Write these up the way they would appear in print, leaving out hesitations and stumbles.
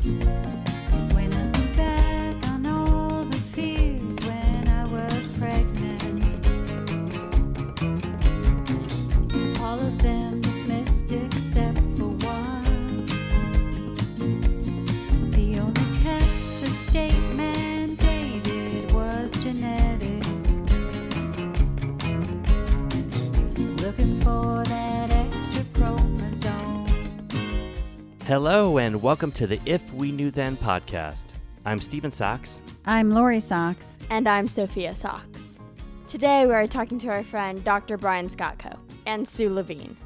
When I think back on all the fears when I was pregnant, all of them dismissed except for one. The only test the state mandated was genetic. Looking for that extra chromosome. Hello and welcome to the If We Knew Then podcast. I'm Stephen Sachs. I'm Lori Sachs. And I'm Sophia Sachs. Today we are talking to our friend Dr. Brian Skotko and Sue Levine.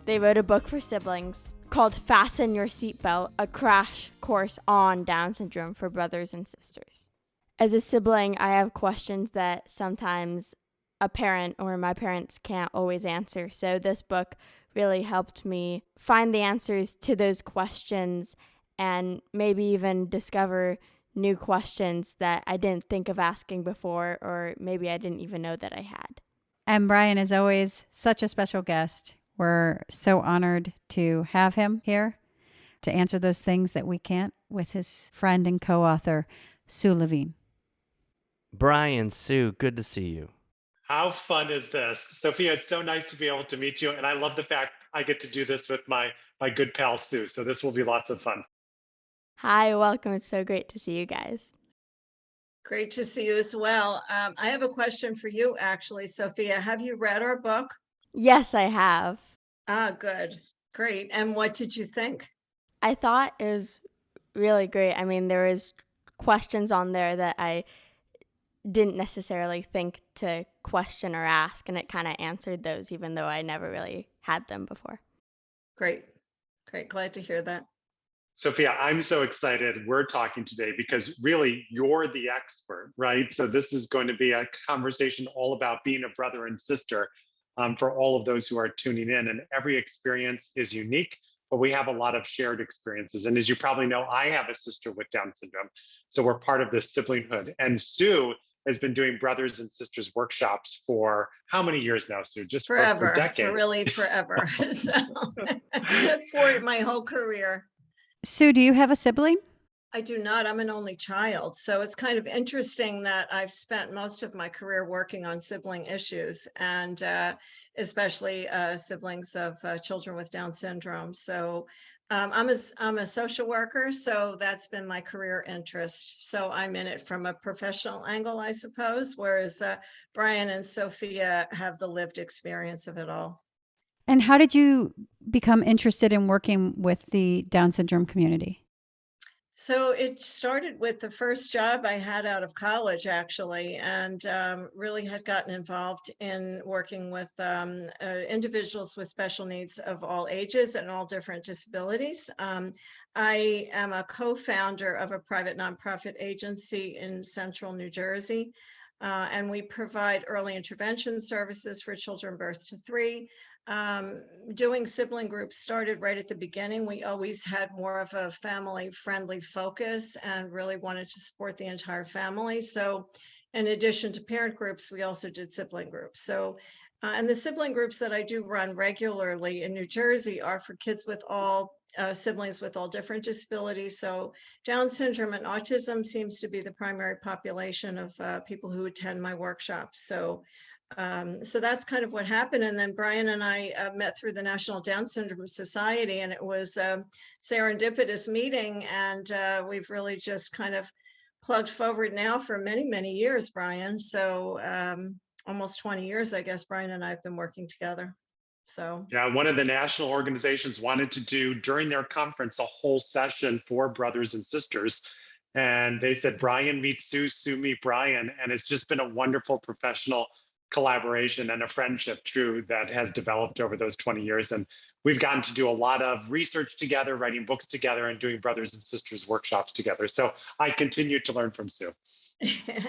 They wrote a book for siblings called Fasten Your Seatbelt, a crash course on Down syndrome for brothers and sisters. As a sibling, I have questions that sometimes a parent or my parents can't always answer. So this book really helped me find the answers to those questions and maybe even discover new questions that I didn't think of asking before, or maybe I didn't even know that I had. And Brian is always such a special guest. We're so honored to have him here to answer those things that we can't with his friend and co-author, Sue Levine. Brian, Sue, good to see you. How fun is this? Sophia, it's so nice to be able to meet you. And I love the fact I get to do this with my good pal, Sue. So this will be lots of fun. Hi, welcome. It's so great to see you guys. Great to see you as well. I have a question for you, actually, Sophia. Have you read our book? Yes, I have. Good. Great. And what did you think? I thought it was really great. I mean, there was questions on there that I didn't necessarily think to question or ask, and it kind of answered those, even though I never really had them before. Great. Glad to hear that. Sophia, I'm so excited we're talking today because really you're the expert, right? So this is going to be a conversation all about being a brother and sister for all of those who are tuning in. And every experience is unique, but we have a lot of shared experiences. And as you probably know, I have a sister with Down syndrome. So we're part of this siblinghood. And Sue has been doing brothers and sisters workshops for how many years now, Sue? Just Forever, for decades. for really forever. So, for my whole career. Sue, do you have a sibling? I do not. I'm an only child. So it's kind of interesting that I've spent most of my career working on sibling issues, and especially siblings of children with Down syndrome. So I'm a social worker, so that's been my career interest. So I'm in it from a professional angle, I suppose, whereas Brian and Sophia have the lived experience of it all. And how did you become interested in working with the Down syndrome community? So it started with the first job I had out of college, actually, and really had gotten involved in working with individuals with special needs of all ages and all different disabilities. I am a co-founder of a private nonprofit agency in central New Jersey, and we provide early intervention services for children birth to 3. Doing sibling groups started right at the beginning. We always had more of a family-friendly focus and really wanted to support the entire family. So in addition to parent groups, we also did sibling groups. So, and the sibling groups that I do run regularly in New Jersey are for kids with all siblings with all different disabilities. So Down syndrome and autism seems to be the primary population of people who attend my workshops. So that's kind of what happened. And then Brian and I met through the National Down Syndrome Society, and it was a serendipitous meeting. And we've really just kind of plugged forward now for many, many years, Brian. So almost 20 years, I guess, Brian and I have been working together. So yeah, one of the national organizations wanted to do during their conference a whole session for brothers and sisters. And they said, Brian meet Sue, Sue meet Brian. And it's just been a wonderful professional collaboration and a friendship true that has developed over those 20 years. And we've gotten to do a lot of research together, writing books together, and doing brothers and sisters workshops together. So I continue to learn from Sue.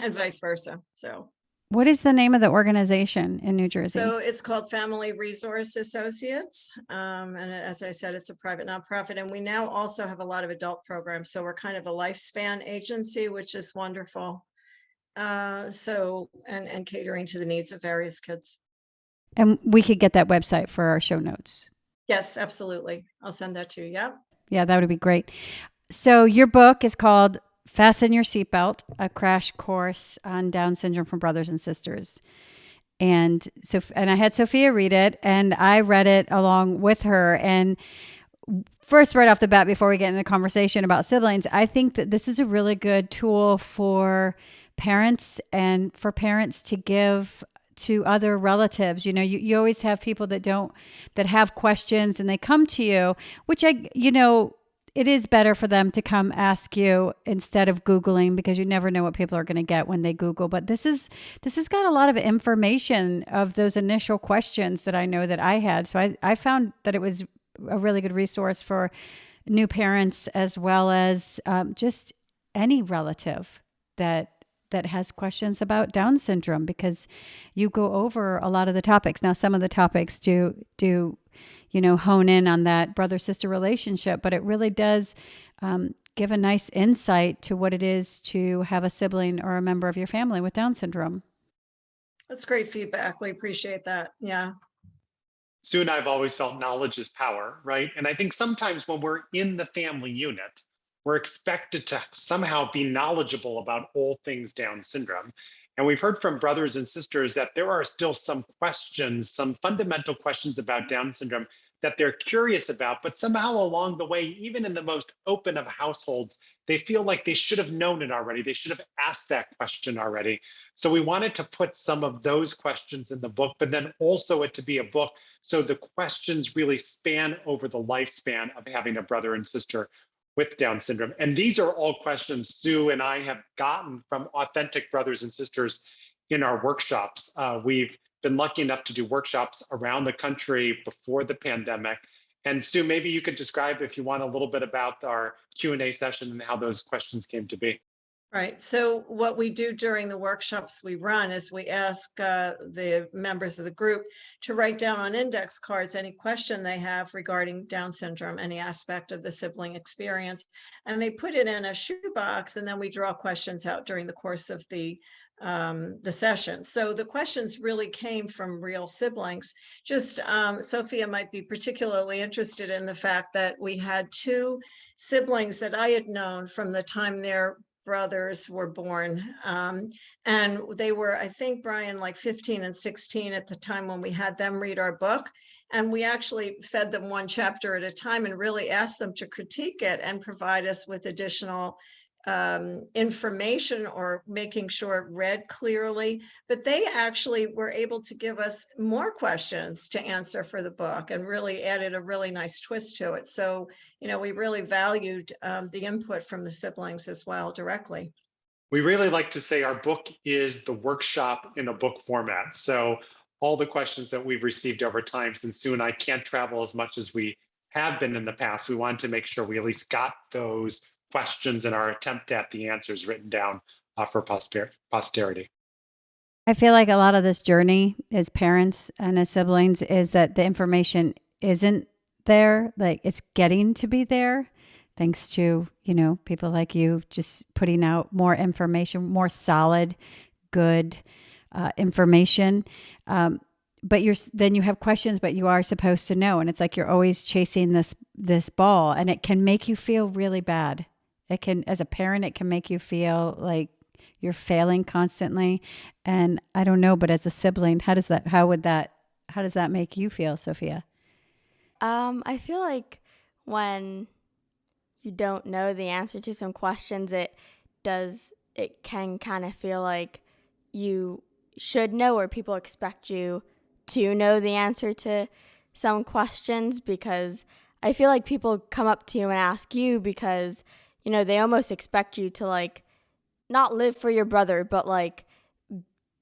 and vice versa. So What is the name of the organization in New Jersey? So it's called Family Resource Associates. And as I said, it's a private nonprofit. And we now also have a lot of adult programs. So we're kind of a lifespan agency, which is wonderful. And catering to the needs of various kids. And we could get that website for our show notes. Yes, absolutely. I'll send that to you. Yeah. Yeah, that would be great. So your book is called Fasten Your Seatbelt, a crash course on Down syndrome for brothers and sisters. And I had Sophia read it, and I read it along with her. And first, right off the bat, before we get in the conversation about siblings, I think that this is a really good tool for parents and for parents to give to other relatives. You always have people that have questions and they come to you, which it is better for them to come ask you instead of Googling, because you never know what people are going to get when they Google. But this has got a lot of information of those initial questions that I know that I had. So I found that it was a really good resource for new parents, as well as just any relative that has questions about Down syndrome, because you go over a lot of the topics. Now, some of the topics do hone in on that brother-sister relationship, but it really does give a nice insight to what it is to have a sibling or a member of your family with Down syndrome. That's great feedback. We appreciate that. Yeah. Sue and I have always felt knowledge is power, right? And I think sometimes when we're in the family unit, we're expected to somehow be knowledgeable about all things Down syndrome. And we've heard from brothers and sisters that there are still some questions, some fundamental questions about Down syndrome that they're curious about, but somehow along the way, even in the most open of households, they feel like they should have known it already. They should have asked that question already. So we wanted to put some of those questions in the book, but then also it to be a book so the questions really span over the lifespan of having a brother and sister with Down syndrome. And these are all questions Sue and I have gotten from authentic brothers and sisters in our workshops. We've been lucky enough to do workshops around the country before the pandemic. And Sue, maybe you could describe, if you want, a little bit about our Q&A session and how those questions came to be. Right. So what we do during the workshops we run is we ask the members of the group to write down on index cards any question they have regarding Down syndrome, any aspect of the sibling experience, and they put it in a shoebox, and then we draw questions out during the course of the session. So the questions really came from real siblings. Just Sophia might be particularly interested in the fact that we had two siblings that I had known from the time their brothers were born. And they were, I think, Brian, like 15 and 16 at the time when we had them read our book. And we actually fed them one chapter at a time and really asked them to critique it and provide us with additional information, or making sure it read clearly. But they actually were able to give us more questions to answer for the book and really added a really nice twist to it. So, we really valued the input from the siblings as well directly. We really like to say our book is the workshop in a book format. So all the questions that we've received over time, since Sue and I can't travel as much as we have been in the past, we wanted to make sure we at least got those questions and our attempt at the answers written down for posterity. I feel like a lot of this journey as parents and as siblings is that the information isn't there, like it's getting to be there, thanks to, people like you just putting out more information, more solid, good information. But then you have questions, but you are supposed to know. And it's like you're always chasing this ball, and it can make you feel really bad. It can, as a parent, it can make you feel like you're failing constantly. And I don't know, but as a sibling, how does that make you feel, Sophia? I feel like when you don't know the answer to some questions, it can kind of feel like you should know, or people expect you to know the answer to some questions, because I feel like people come up to you and ask you because, they almost expect you to like not live for your brother, but like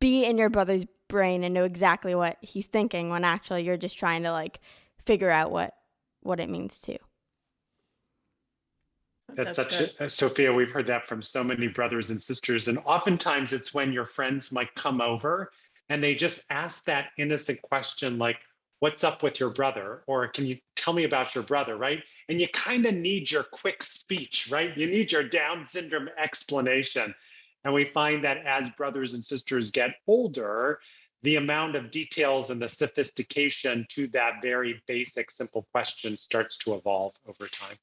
be in your brother's brain and know exactly what he's thinking, when actually you're just trying to like figure out what it means to. That's such Sophia, we've heard that from so many brothers and sisters. And oftentimes it's when your friends might come over and they just ask that innocent question like, what's up with your brother? Or can you tell me about your brother, right? And you kind of need your quick speech, right? You need your Down syndrome explanation. And we find that as brothers and sisters get older, the amount of details and the sophistication to that very basic, simple question starts to evolve over time.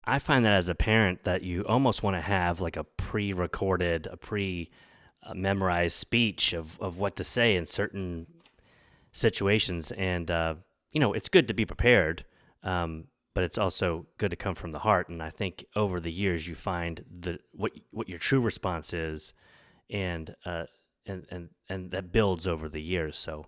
I find that as a parent that you almost want to have like a pre-recorded, a pre-memorized speech of what to say in certain situations. And, it's good to be prepared, but it's also good to come from the heart. And I think over the years you find what your true response is, and that builds over the years. So,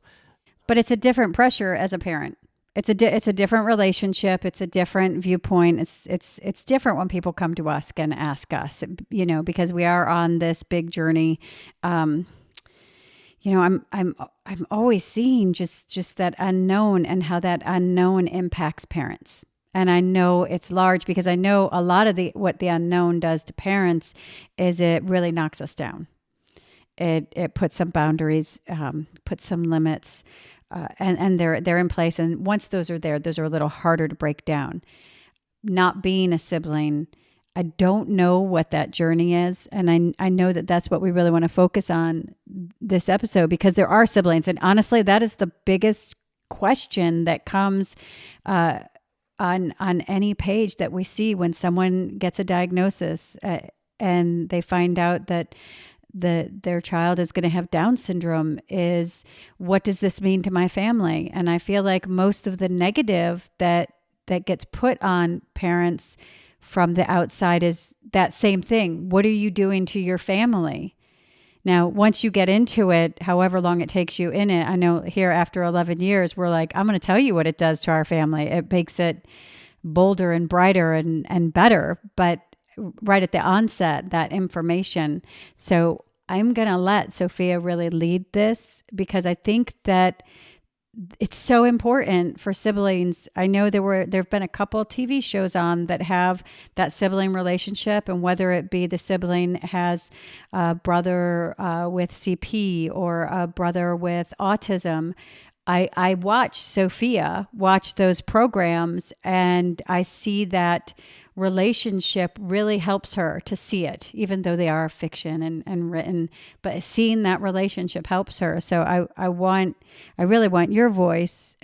But it's a different pressure as a parent. It's a different relationship. It's a different viewpoint. It's different when people come to us and ask us, because we are on this big journey. I'm always seeing just that unknown and how that unknown impacts parents. And I know it's large because I know a lot of what the unknown does to parents is it really knocks us down. It puts some boundaries, puts some limits. And they're in place. And once those are there, those are a little harder to break down. Not being a sibling, I don't know what that journey is. And I know that that's what we really want to focus on this episode, because there are siblings. And honestly, that is the biggest question that comes on any page that we see when someone gets a diagnosis and they find out that their child is going to have Down syndrome, is what does this mean to my family? And I feel like most of the negative that gets put on parents from the outside is that same thing. What are you doing to your family? Now, once you get into it, however long it takes you in it, I know here after 11 years, we're like, I'm going to tell you what it does to our family. It makes it bolder and brighter and better. But right at the onset, that information. So I'm going to let Sophia really lead this, because I think that it's so important for siblings. I know there've been a couple of TV shows on that have that sibling relationship, and whether it be the sibling has a brother with CP or a brother with autism. I watch Sophia watch those programs, and I see that relationship really helps her to see it, even though they are fiction and written, but seeing that relationship helps her. So I really want your voice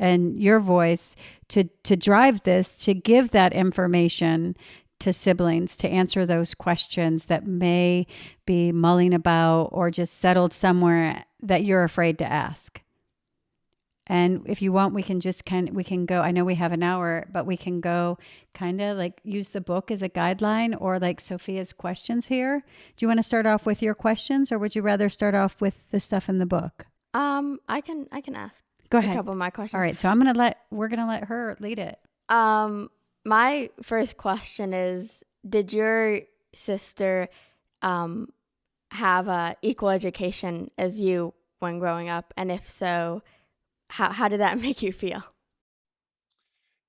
to drive this, to give that information to siblings, to answer those questions that may be mulling about or just settled somewhere that you're afraid to ask. And if you want, we can go, I know we have an hour, but we can go kind of like use the book as a guideline, or like Sophia's questions here. Do you want to start off with your questions, or would you rather start off with the stuff in the book? I can ask. Go ahead. A couple of my questions. All right. So we're going to let her lead it. My first question is, did your sister have a equal education as you when growing up? And if so, how did that make you feel?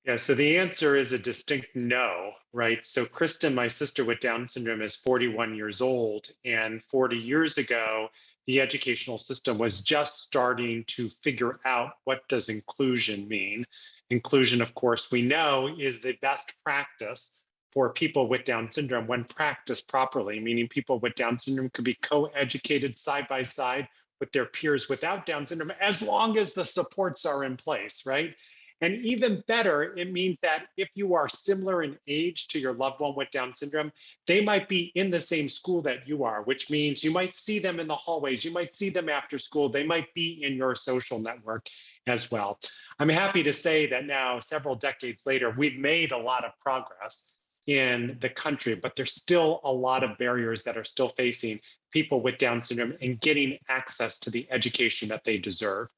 Yeah, so the answer is a distinct no, right? So Kristen, my sister with Down syndrome, is 41 years old. And 40 years ago, the educational system was just starting to figure out, what does inclusion mean? Inclusion, of course, we know is the best practice for people with Down syndrome when practiced properly, meaning people with Down syndrome could be co-educated side by side with their peers without Down syndrome, as long as the supports are in place, right? And even better, it means that if you are similar in age to your loved one with Down syndrome, they might be in the same school that you are, which means you might see them in the hallways, you might see them after school, they might be in your social network as well. I'm happy to say that now, several decades later, we've made a lot of progress in the country, but there's still a lot of barriers that are still facing people with Down syndrome in getting access to the education that they deserve.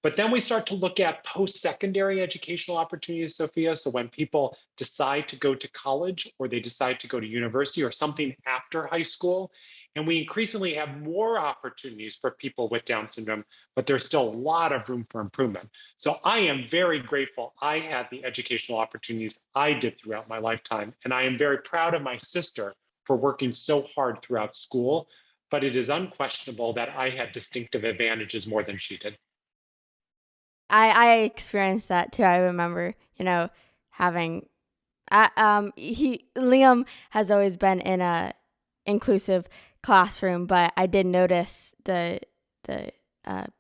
But then we start to look at post-secondary educational opportunities, Sophia. So when people decide to go to college, or they decide to go to university, or something after high school, and we increasingly have more opportunities for people with Down syndrome, but there's still a lot of room for improvement. So I am very grateful I had the educational opportunities I did throughout my lifetime. And I am very proud of my sister for working so hard throughout school, but it is unquestionable that I had distinctive advantages more than she did. I experienced that too. I remember, having, Liam has always been in a inclusive classroom, but I did notice the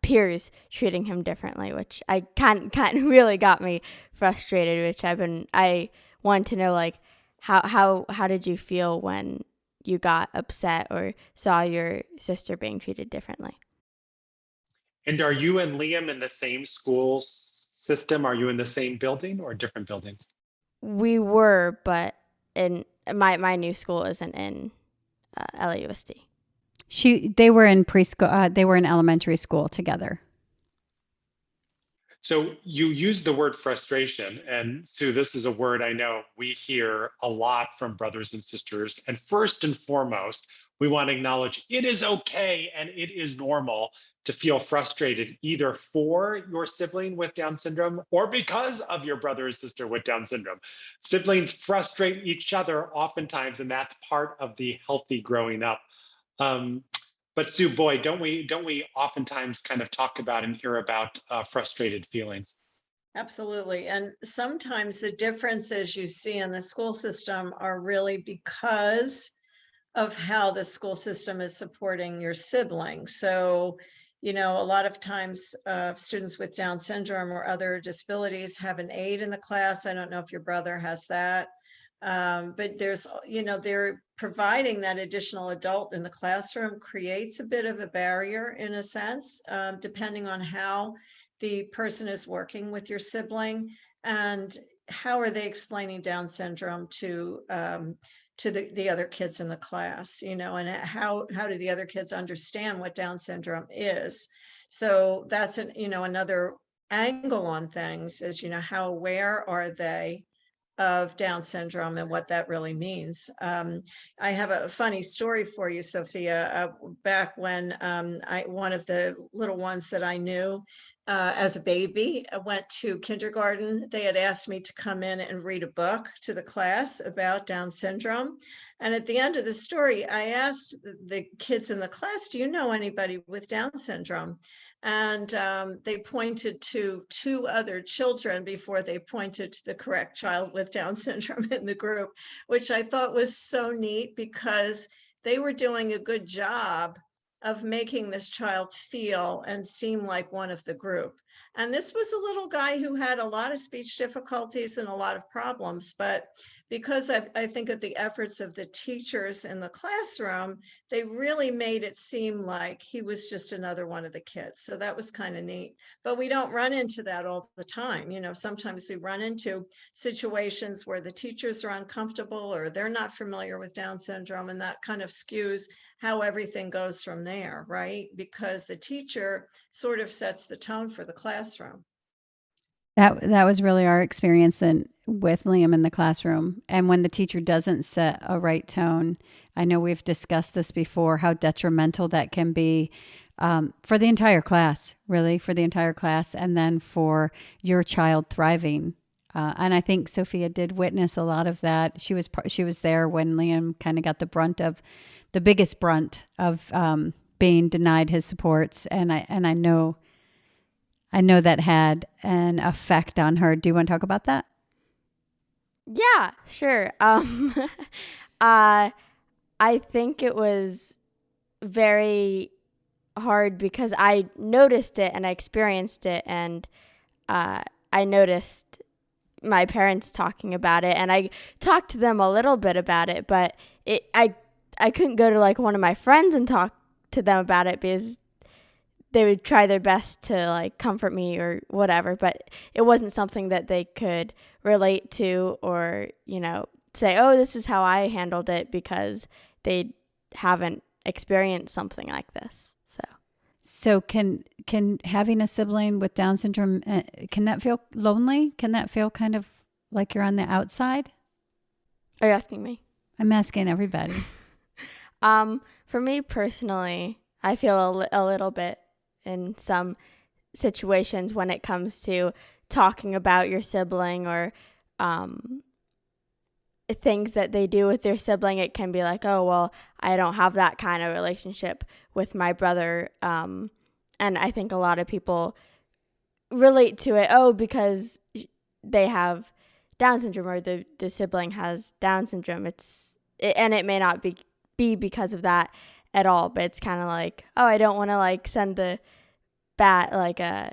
peers treating him differently, which I can't really got me frustrated. Which I want to know, like, how did you feel when you got upset or saw your sister being treated differently? And are you and Liam in the same school system? Are you in the same building or different buildings? We were, but in my new school isn't in LAUSD. They were in preschool. They were in elementary school together. So you use the word frustration, and Sue, this is a word I know we hear a lot from brothers and sisters. And first and foremost, we want to acknowledge it is okay and it is normal to feel frustrated either for your sibling with Down syndrome or because of your brother or sister with Down syndrome. Siblings frustrate each other oftentimes, and that's part of the healthy growing up. Um, but Sue, boy, don't we oftentimes kind of talk about and hear about frustrated feelings? Absolutely. And sometimes the differences you see in the school system are really because of how the school system is supporting your sibling. So, a lot of times students with Down syndrome or other disabilities have an aide in the class. I don't know if your brother has that. But they're providing that additional adult in the classroom creates a bit of a barrier in a sense, depending on how the person is working with your sibling and how are they explaining Down syndrome to the other kids in the class, and how do the other kids understand what Down syndrome is. So that's another angle on things is, how aware are they of Down syndrome and what that really means. I have a funny story for you, Sophia. Back when one of the little ones that I knew as a baby went to kindergarten, they had asked me to come in and read a book to the class about Down syndrome. And at the end of the story, I asked the kids in the class, do you know anybody with Down syndrome? And they pointed to two other children before they pointed to the correct child with Down syndrome in the group, which I thought was so neat because they were doing a good job of making this child feel and seem like one of the group. And this was a little guy who had a lot of speech difficulties and a lot of problems, but because I think of the efforts of the teachers in the classroom, they really made it seem like he was just another one of the kids. So that was kind of neat. But we don't run into that all the time. Sometimes we run into situations where the teachers are uncomfortable or they're not familiar with Down syndrome, and that kind of skews how everything goes from there, right? Because the teacher sort of sets the tone for the classroom. That was really our experience with Liam in the classroom. And when the teacher doesn't set a right tone, I know we've discussed this before, how detrimental that can be for the entire class, really, for the entire class, and then for your child thriving. And I think Sophia did witness a lot of that. She was there when Liam kind of got the biggest brunt of being denied his supports, and I know that had an effect on her. Do you want to talk about that? Yeah, sure. I think it was very hard because I noticed it and I experienced it, and I noticed my parents talking about it, and I talked to them a little bit about it, but I couldn't go to like one of my friends and talk to them about it because they would try their best to like comfort me or whatever, but it wasn't something that they could relate to or, say, oh, this is how I handled it, because they haven't experienced something like this. So can having a sibling with Down syndrome, can that feel lonely? Can that feel kind of like you're on the outside? Are you asking me? I'm asking everybody. For me personally, I feel a little bit in some situations when it comes to talking about your sibling or things that they do with their sibling. It can be like, oh, well, I don't have that kind of relationship with my brother. And I think a lot of people relate to it, because they have Down syndrome or the sibling has Down syndrome. And it may not be because of that at all, but it's kind of like, oh, I don't want to like send the bad, like a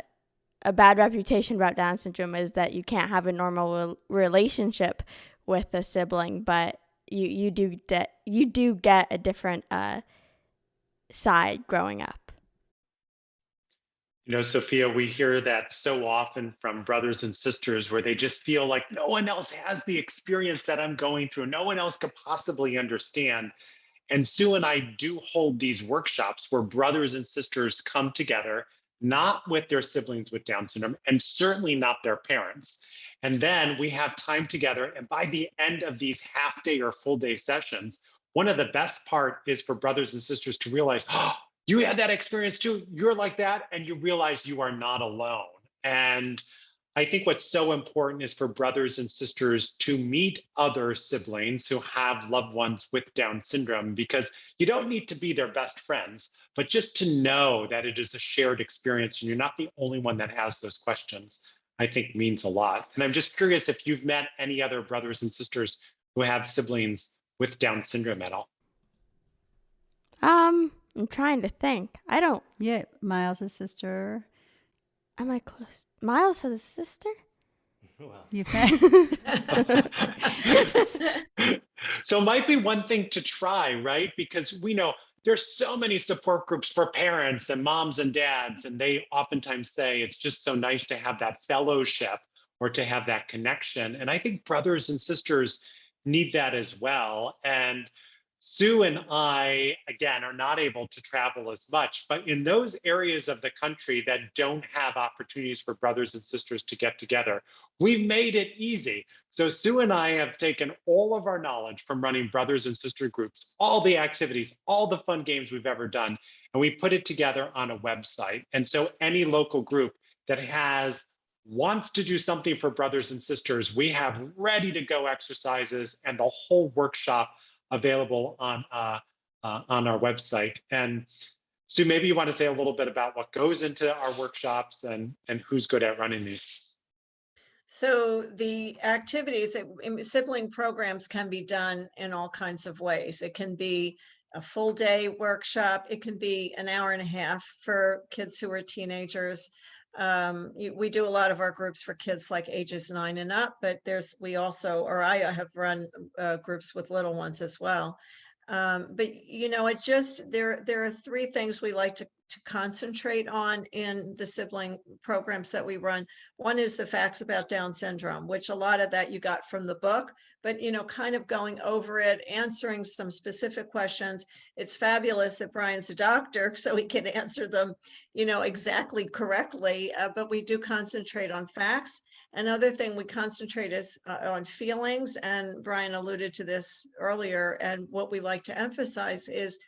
bad reputation about Down syndrome is that you can't have a normal relationship with a sibling, but you do get a different side growing up. Sophia, we hear that so often from brothers and sisters where they just feel like no one else has the experience that I'm going through. No one else could possibly understand. And Sue and I do hold these workshops where brothers and sisters come together, not with their siblings with Down syndrome, and certainly not their parents. And then we have time together. And by the end of these half day or full day sessions, one of the best part is for brothers and sisters to realize, oh, you had that experience too. You're like that. And you realize you are not alone. And I think what's so important is for brothers and sisters to meet other siblings who have loved ones with Down syndrome, because you don't need to be their best friends, but just to know that it is a shared experience and you're not the only one that has those questions, I think means a lot. And I'm just curious if you've met any other brothers and sisters who have siblings with Down syndrome at all. I'm trying to think. I don't. Yeah, Miles' sister. Am I close? Miles has a sister? You've met. So it might be one thing to try, right? Because we know there's so many support groups for parents and moms and dads, and they oftentimes say it's just so nice to have that fellowship or to have that connection. And I think brothers and sisters need that as well. And Sue and I, again, are not able to travel as much, but in those areas of the country that don't have opportunities for brothers and sisters to get together, we've made it easy. So Sue and I have taken all of our knowledge from running brothers and sister groups, all the activities, all the fun games we've ever done, and we put it together on a website. And so any local group that wants to do something for brothers and sisters, we have ready to go exercises and the whole workshop available on our website. And Sue, maybe you want to say a little bit about what goes into our workshops and who's good at running these. So the activities, sibling programs can be done in all kinds of ways. It can be a full day workshop. It can be an hour and a half for kids who are teenagers. We do a lot of our groups for kids like ages 9 and up, but I have run groups with little ones as well. But there are three things we like to concentrate on in the sibling programs that we run. One is the facts about Down syndrome, which a lot of that you got from the book, but kind of going over it, answering some specific questions. It's fabulous that Brian's a doctor, so he can answer them, exactly correctly. But we do concentrate on facts. Another thing we concentrate is on feelings, and Brian alluded to this earlier. And what we like to emphasize is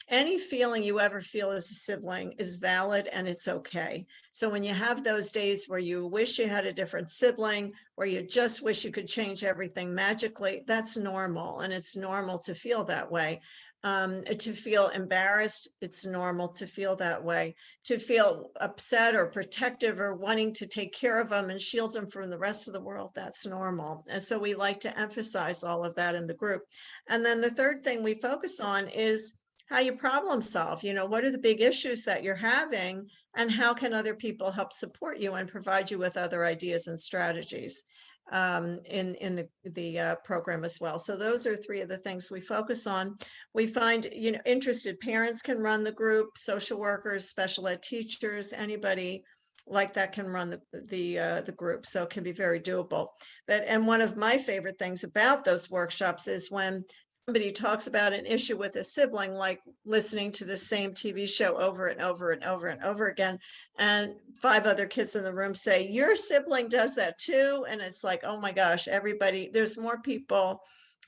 any feeling you ever feel as a sibling is valid and it's okay. So when you have those days where you wish you had a different sibling, where you just wish you could change everything magically, that's normal. And it's normal to feel that way. To feel embarrassed, it's normal to feel that way. To feel upset or protective or wanting to take care of them and shield them from the rest of the world, that's normal. And so we like to emphasize all of that in the group. And then the third thing we focus on is how you problem solve. What are the big issues that you're having, and how can other people help support you and provide you with other ideas and strategies in the program as well. So those are three of the things we focus on. We find, interested parents can run the group, social workers, special ed teachers, anybody like that can run the group. So it can be very doable. And one of my favorite things about those workshops is when somebody talks about an issue with a sibling, like listening to the same TV show over and over and over and over again, and 5 other kids in the room say, your sibling does that too. And it's like, oh my gosh, everybody, there's more people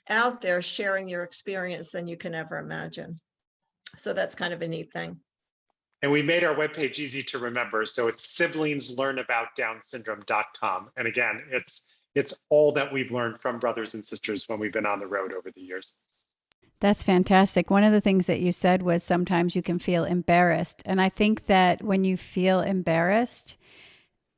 out there sharing your experience than you can ever imagine. So that's kind of a neat thing. And we made our webpage easy to remember. So it's siblingslearnaboutdownsyndrome.com. And again, it's all that we've learned from brothers and sisters when we've been on the road over the years. That's fantastic. One of the things that you said was sometimes you can feel embarrassed. And I think that when you feel embarrassed,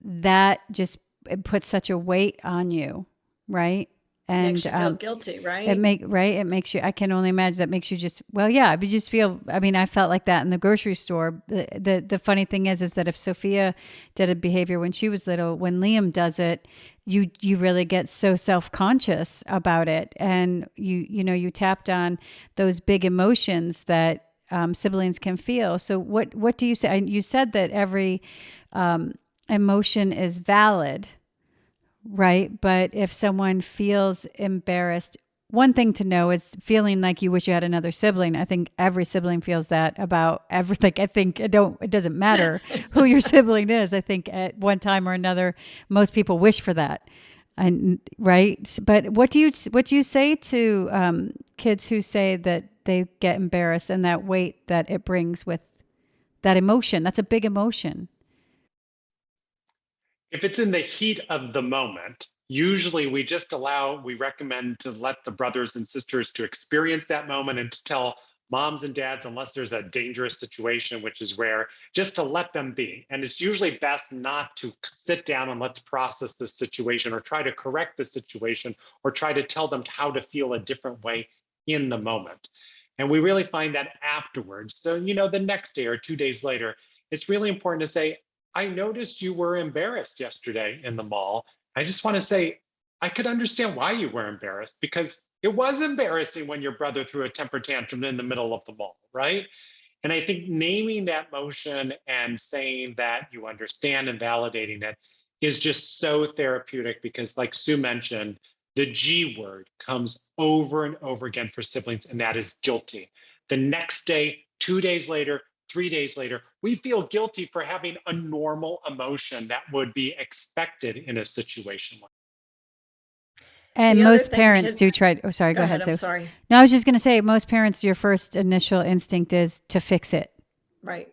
that just it puts such a weight on you, right? and Makes you feel guilty, right? It makes you. I can only imagine that makes you just. Well, yeah. But you just feel. I mean, I felt like that in the grocery store. The funny thing is that if Sophia did a behavior when she was little, when Liam does it, you really get so self-conscious about it, and you tapped on those big emotions that siblings can feel. So what do you say? You said that every emotion is valid, right? But if someone feels embarrassed, one thing to know is feeling like you wish you had another sibling. I think every sibling feels that about everything. I think it doesn't matter who your sibling is. I think at one time or another, most people wish for that. And right. But what do you say to kids who say that they get embarrassed and that weight that it brings with that emotion? That's a big emotion. If it's in the heat of the moment, usually we recommend to let the brothers and sisters to experience that moment and to tell moms and dads, unless there's a dangerous situation, which is rare, just to let them be. And it's usually best not to sit down and let's process this situation or try to correct the situation or try to tell them how to feel a different way in the moment. And we really find that afterwards. So, the next day or 2 days later, it's really important to say, I noticed you were embarrassed yesterday in the mall. I just want to say, I could understand why you were embarrassed because it was embarrassing when your brother threw a temper tantrum in the middle of the mall, right? And I think naming that motion and saying that you understand and validating it is just so therapeutic because, like Sue mentioned, the G word comes over and over again for siblings, and that is guilty. The next day, 2 days later, 3 days later, we feel guilty for having a normal emotion that would be expected in a situation like that. And The other most thing parents kids- do try. Oh, sorry. Go ahead. I'm Sue. sorry. No, I was just going to say, most parents, your first initial instinct is to fix it, Right.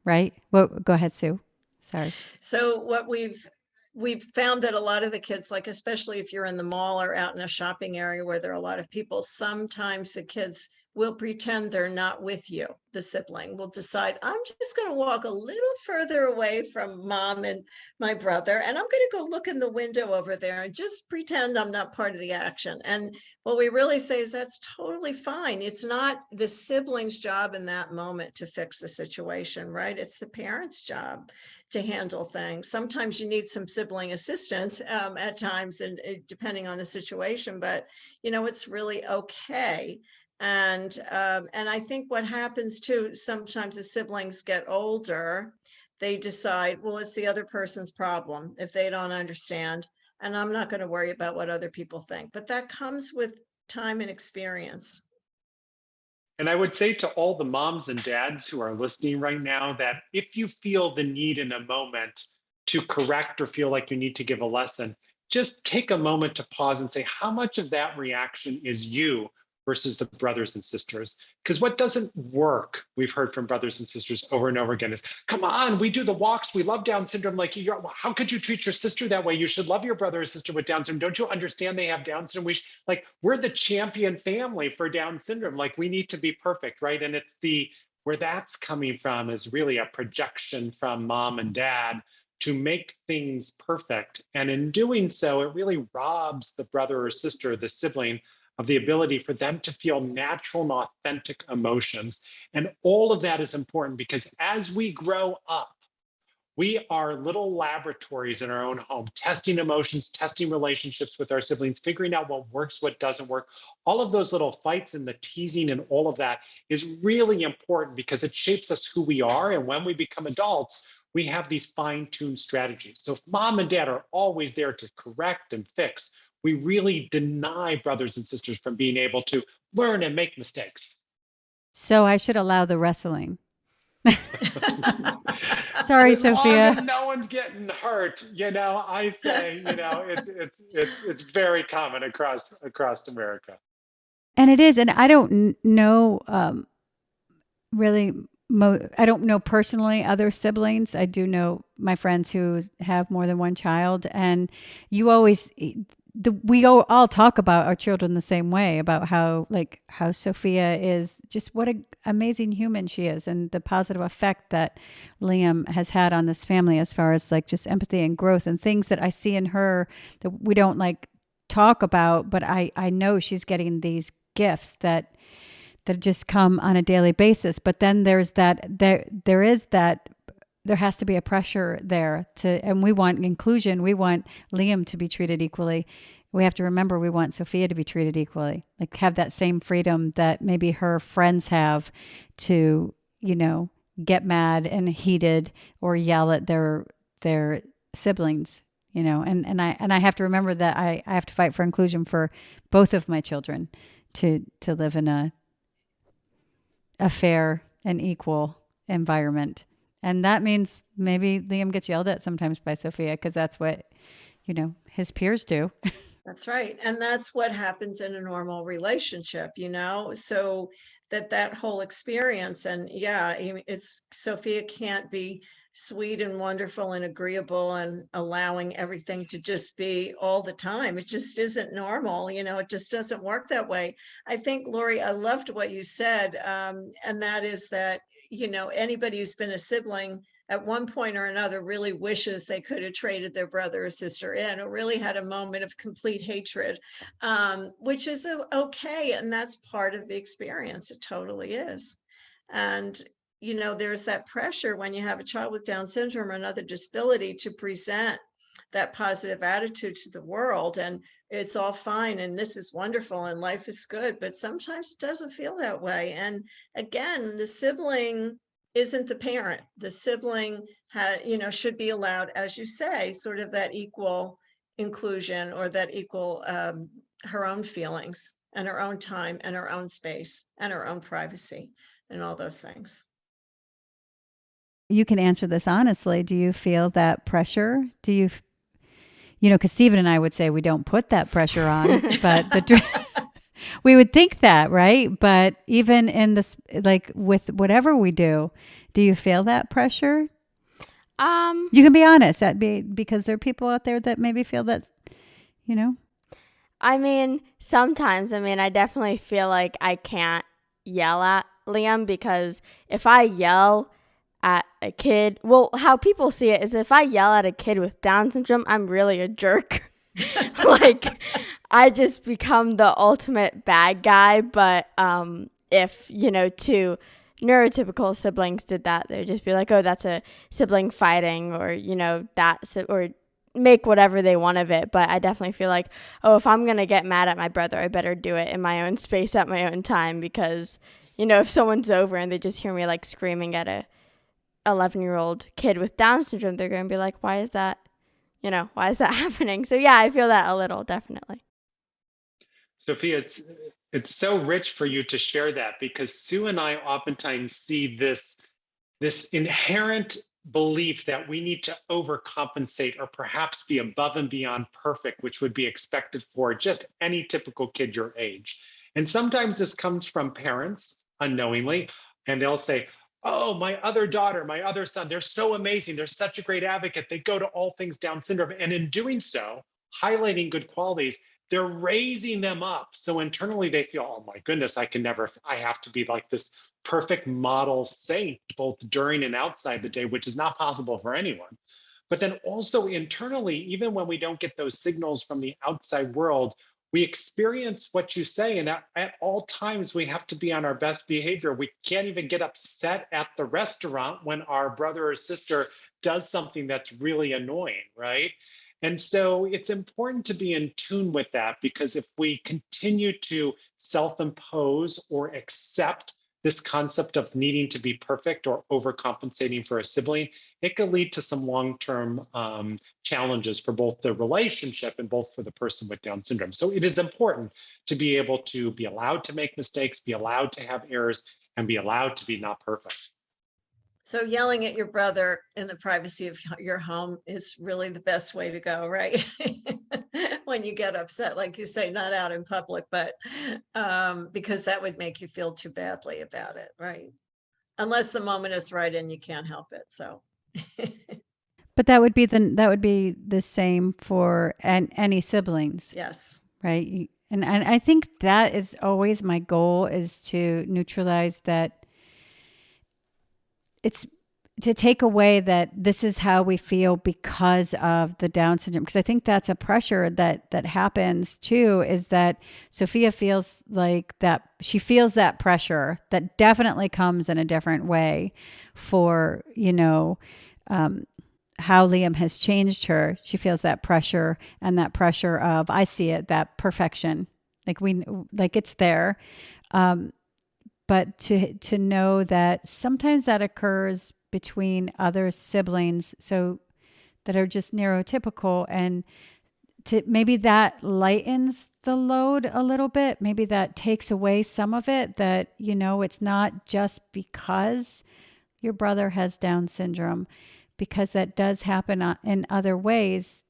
right? Well, go ahead, Sue. Sorry. So what we've found that a lot of the kids, like especially if you're in the mall or out in a shopping area where there are a lot of people, sometimes the kids will pretend they're not with you. The sibling will decide, I'm just going to walk a little further away from mom and my brother, and I'm going to go look in the window over there and just pretend I'm not part of the action. And what we really say is that's totally fine. It's not the sibling's job in that moment to fix the situation, right? It's the parent's job to handle things. Sometimes you need some sibling assistance at times, and depending on the situation, but it's really okay. And I think what happens too, sometimes as siblings get older, they decide, well, it's the other person's problem if they don't understand, and I'm not going to worry about what other people think. But that comes with time and experience. And I would say to all the moms and dads who are listening right now that if you feel the need in a moment to correct or feel like you need to give a lesson, just take a moment to pause and say, how much of that reaction is you versus the brothers and sisters? Because what doesn't work, we've heard from brothers and sisters over and over again, is come on, we do the walks, we love Down syndrome. Like, how could you treat your sister that way? You should love your brother or sister with Down syndrome. Don't you understand they have Down syndrome? We're the champion family for Down syndrome. Like, we need to be perfect, right? And it's where that's coming from is really a projection from mom and dad to make things perfect. And in doing so, it really robs the brother or sister, the sibling, of the ability for them to feel natural and authentic emotions. And all of that is important because as we grow up, we are little laboratories in our own home, testing emotions, testing relationships with our siblings, figuring out what works, what doesn't work. All of those little fights and the teasing and all of that is really important because it shapes us who we are. And when we become adults, we have these fine-tuned strategies. So if mom and dad are always there to correct and fix, we really deny brothers and sisters from being able to learn and make mistakes. So I should allow the wrestling. Sorry, as Sophia. Long as no one's getting hurt, I say, it's very common across America. And it is, and I don't know really. I don't know personally other siblings. I do know my friends who have more than one child, and you always. We all talk about our children the same way, about how Sophia is just what an amazing human she is, and the positive effect that Liam has had on this family as far as just empathy and growth and things that I see in her that we don't talk about, but I know she's getting these gifts that just come on a daily basis. But then there has to be a pressure there and we want inclusion. We want Liam to be treated equally. We have to remember we want Sophia to be treated equally, like have that same freedom that maybe her friends have to, get mad and heated or yell at their siblings, and I have to remember that I have to fight for inclusion for both of my children to live in a fair and equal environment. And that means maybe Liam gets yelled at sometimes by Sophia because that's what, his peers do. That's right. And that's what happens in a normal relationship, so that whole experience. And yeah, it's Sophia can't be sweet and wonderful and agreeable and allowing everything to just be all the time. It just isn't normal. It just doesn't work that way. I think, Lori, I loved what you said. And that is that, anybody who's been a sibling at one point or another really wishes they could have traded their brother or sister in, or really had a moment of complete hatred, which is okay. And that's part of the experience. It totally is. And, there's that pressure when you have a child with Down syndrome or another disability to present that positive attitude to the world. And it's all fine. And this is wonderful. And life is good. But sometimes it doesn't feel that way. And again, the sibling isn't the parent. The sibling should be allowed, as you say, sort of that equal inclusion or that equal her own feelings and her own time and her own space and her own privacy and all those things. You can answer this honestly. Do you feel that pressure? Do you, because Stephen and I would say we don't put that pressure on, but we would think that, right? But even in this, like with whatever we do you feel that pressure? You can be honest. Because there are people out there that maybe feel that, I mean, sometimes, I definitely feel like I can't yell at Liam, because if I yell at a kid, how people see it is if I yell at a kid with Down syndrome, I'm really a jerk. Like, I just become the ultimate bad guy. But if, two neurotypical siblings did that, they'd just be like, oh, that's a sibling fighting, or, or make whatever they want of it. But I definitely feel like, oh, if I'm going to get mad at my brother, I better do it in my own space at my own time, because, if someone's over and they just hear me like screaming at a 11-year-old kid with Down syndrome, they're going to be like, why is that happening? So yeah, I feel that a little, definitely. Sophia, it's so rich for you to share that, because Sue and I oftentimes see this inherent belief that we need to overcompensate or perhaps be above and beyond perfect, which would be expected for just any typical kid your age. And sometimes this comes from parents unknowingly, and they'll say, oh, my other daughter, my other son, they're so amazing. They're such a great advocate. They go to all things Down syndrome. And in doing so, highlighting good qualities, they're raising them up. So internally they feel, oh my goodness, I have to be like this perfect model saint, both during and outside the day, which is not possible for anyone. But then also internally, even when we don't get those signals from the outside world, we experience what you say, and at all times we have to be on our best behavior. We can't even get upset at the restaurant when our brother or sister does something that's really annoying, right? And so it's important to be in tune with that, because if we continue to self-impose or accept this concept of needing to be perfect or overcompensating for a sibling, it could lead to some long-term challenges for both the relationship and both for the person with Down syndrome. So it is important to be able to be allowed to make mistakes, be allowed to have errors, and be allowed to be not perfect. So yelling at your brother in the privacy of your home is really the best way to go, right? When you get upset, like you say, not out in public, but because that would make you feel too badly about it, right? Unless the moment is right and you can't help it. So. But that would be the same for any siblings. Yes. Right. And I think that is always my goal, is to neutralize that. to take away that this is how we feel because of the Down syndrome. Because I think that's a pressure that happens too, is that Sophia feels like that she feels that pressure that definitely comes in a different way for, how Liam has changed her. She feels that pressure, and that pressure of, I see it, that perfection, like it's there. But to know that sometimes that occurs between other siblings, so that are just neurotypical, and to maybe that lightens the load a little bit. Maybe that takes away some of it, that, it's not just because your brother has Down syndrome, because that does happen in other ways.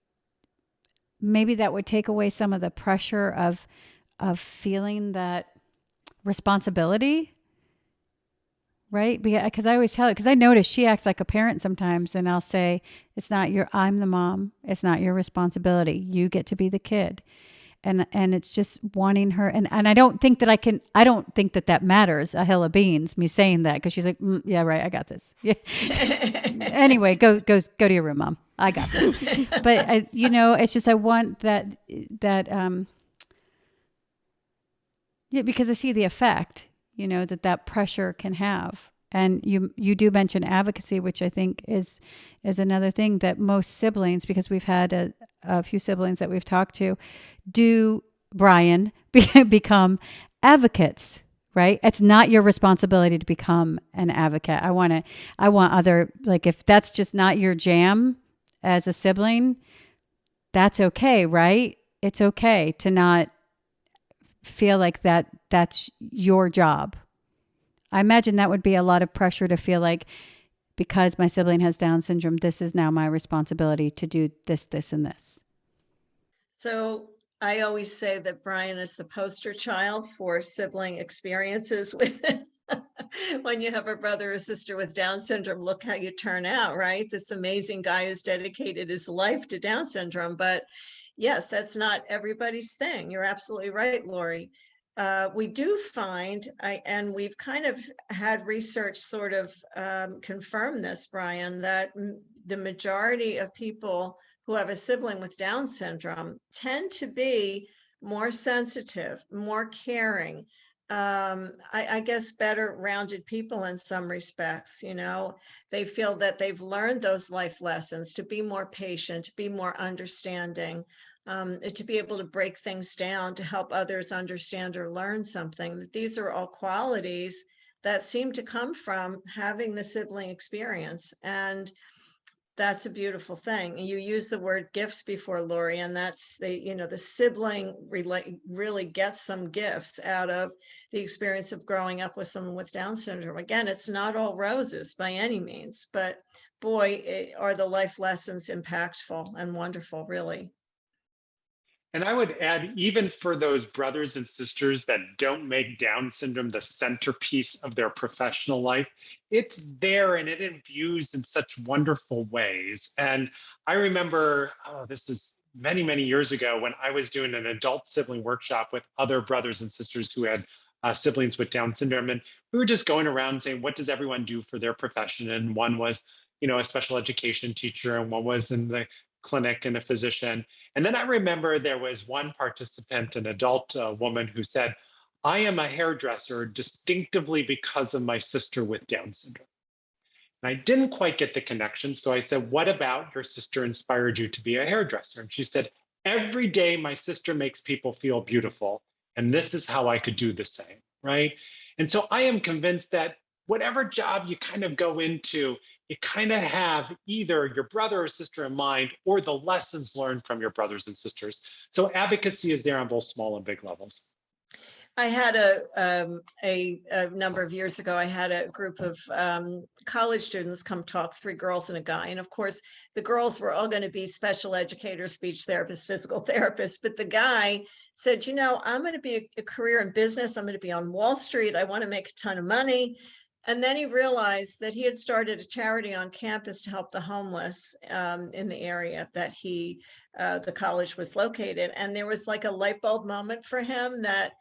Maybe that would take away some of the pressure of feeling that responsibility. Right? Because I always tell it, because I notice she acts like a parent sometimes, and I'll say, I'm the mom. It's not your responsibility. You get to be the kid. And it's just wanting her. And I don't think that matters a hill of beans, me saying that, because she's like, yeah, right. I got this. Yeah. Anyway, go to your room, Mom. I got this. But it's just, I want that, yeah, because I see the effect, that pressure can have. And you do mention advocacy, which I think is another thing that most siblings, because we've had a few siblings that we've talked to, do, Brian, become advocates, right? It's not your responsibility to become an advocate. I want other, like, if that's just not your jam as a sibling, that's okay, right? It's okay to not feel like that's your job. I imagine that would be a lot of pressure to feel like, because my sibling has Down syndrome, this is now my responsibility to do this, this, and this. So I always say that Brian is the poster child for sibling experiences with when you have a brother or sister with Down syndrome. Look how you turn out, right? This amazing guy who's dedicated his life to Down syndrome. But yes, that's not everybody's thing. You're absolutely right, Lori. We do find, and we've kind of had research sort of confirm this, Brian, that the majority of people who have a sibling with Down syndrome tend to be more sensitive, more caring, I guess better rounded people in some respects. They feel that they've learned those life lessons to be more patient, to be more understanding, to be able to break things down to help others understand or learn something. These are all qualities that seem to come from having the sibling experience. And that's a beautiful thing. You use the word gifts before, Lori, and that's the sibling really gets some gifts out of the experience of growing up with someone with Down syndrome. Again, it's not all roses by any means, but boy, are the life lessons impactful and wonderful, really. And I would add, even for those brothers and sisters that don't make Down syndrome the centerpiece of their professional life, it's there and it infused in such wonderful ways. And I remember, this is many, many years ago, when I was doing an adult sibling workshop with other brothers and sisters who had siblings with Down syndrome. And we were just going around saying, what does everyone do for their profession? And one was, a special education teacher, and one was in the clinic and a physician. And then I remember there was one participant, an adult woman, who said, I am a hairdresser distinctively because of my sister with Down syndrome. And I didn't quite get the connection. So I said, what about your sister inspired you to be a hairdresser? And she said, every day my sister makes people feel beautiful. And this is how I could do the same, right? And so I am convinced that whatever job you kind of go into, you kind of have either your brother or sister in mind, or the lessons learned from your brothers and sisters. So advocacy is there on both small and big levels. I had a number of years ago, I had a group of college students come talk, 3 girls and a guy. And of course, the girls were all going to be special educators, speech therapists, physical therapists. But the guy said, I'm going to be a career in business. I'm going to be on Wall Street. I want to make a ton of money. And then he realized that he had started a charity on campus to help the homeless in the area that the college was located. And there was like a light bulb moment for him that,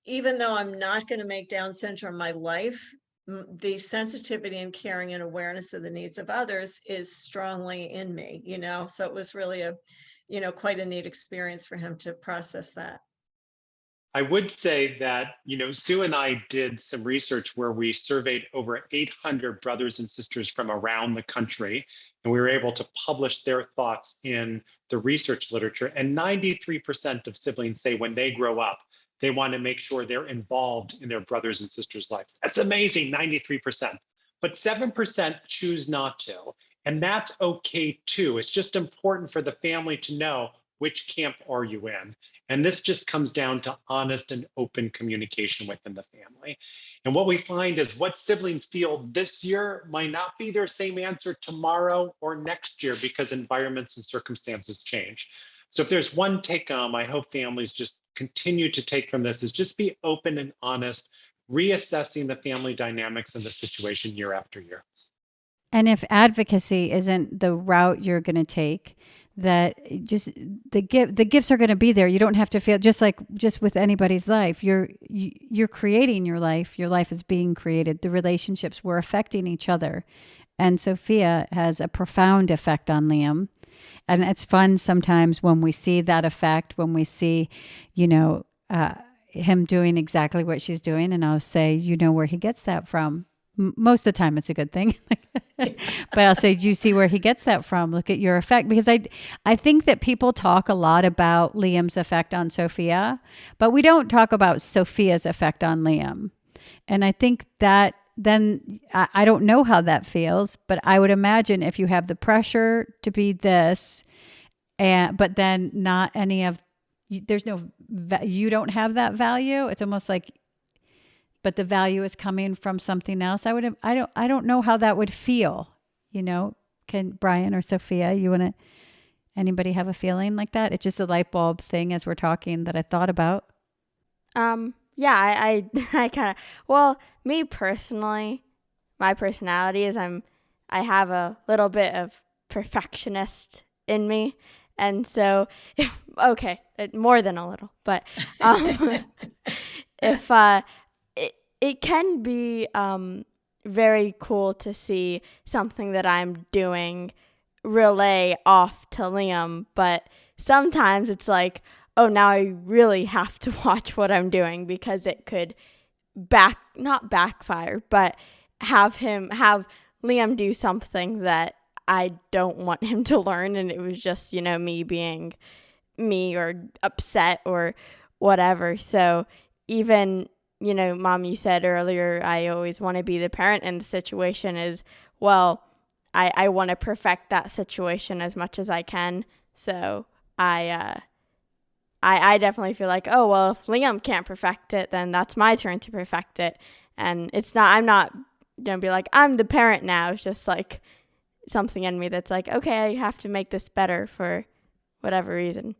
even though I'm not going to make Down syndrome my life, the sensitivity and caring and awareness of the needs of others is strongly in me, so it was really quite a neat experience for him to process that. I would say that, Sue and I did some research where we surveyed over 800 brothers and sisters from around the country, and we were able to publish their thoughts in the research literature. And 93% of siblings say when they grow up, they want to make sure they're involved in their brothers and sisters' lives. That's amazing, 93%. But 7% choose not to. And that's okay too. It's just important for the family to know which camp are you in. And this just comes down to honest and open communication within the family. And what we find is what siblings feel this year might not be their same answer tomorrow or next year because environments and circumstances change. So if there's one take home, I hope families just continue to take from this is just be open and honest, reassessing the family dynamics and the situation year after year. And if advocacy isn't the route you're going to take, that just the gifts are going to be there. You don't have to feel just with anybody's life. You're creating your life. Your life is being created. The relationships we're affecting each other, and Sophia has a profound effect on Liam. And it's fun sometimes when we see that effect, when we see, him doing exactly what she's doing, and I'll say, where he gets that from. Most of the time it's a good thing. But I'll say, do you see where he gets that from? Look at your effect. Because I think that people talk a lot about Liam's effect on Sophia, but we don't talk about Sophia's effect on Liam. And I think that then I don't know how that feels, but I would imagine if you have the pressure to be this, but then not any of, you don't have that value. It's almost like, but the value is coming from something else. I don't know how that would feel. Can Brian or Sophia, anybody have a feeling like that? It's just a light bulb thing as we're talking that I thought about. Yeah, I kind of, well, me personally, my personality is I have a little bit of perfectionist in me. And so more than a little, but, if, it can be very cool to see something that I'm doing relay off to Liam, but sometimes it's like, oh, now I really have to watch what I'm doing because it could not backfire, but have Liam do something that I don't want him to learn, and it was just, me being me or upset or whatever. So even, Mom, you said earlier, I always want to be the parent in the situation is, well, I want to perfect that situation as much as I can. So I definitely feel like, oh, well, if Liam can't perfect it, then that's my turn to perfect it. And I'm not going to be like, I'm the parent now. It's just like something in me that's like, okay, I have to make this better for whatever reason.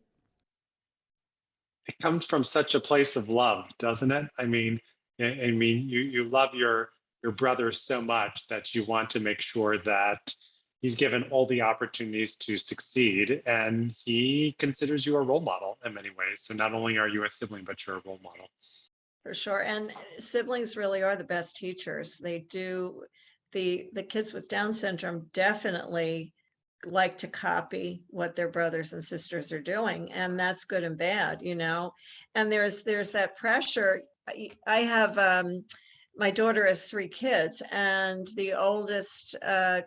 It comes from such a place of love, doesn't it? I mean, you love your brother so much that you want to make sure that he's given all the opportunities to succeed, and he considers you a role model in many ways. So not only are you a sibling, but you're a role model. For sure. And siblings really are the best teachers. They do. The kids with Down syndrome definitely like to copy what their brothers and sisters are doing, and that's good and bad, and there's that pressure. I have my daughter has 3 kids, and the oldest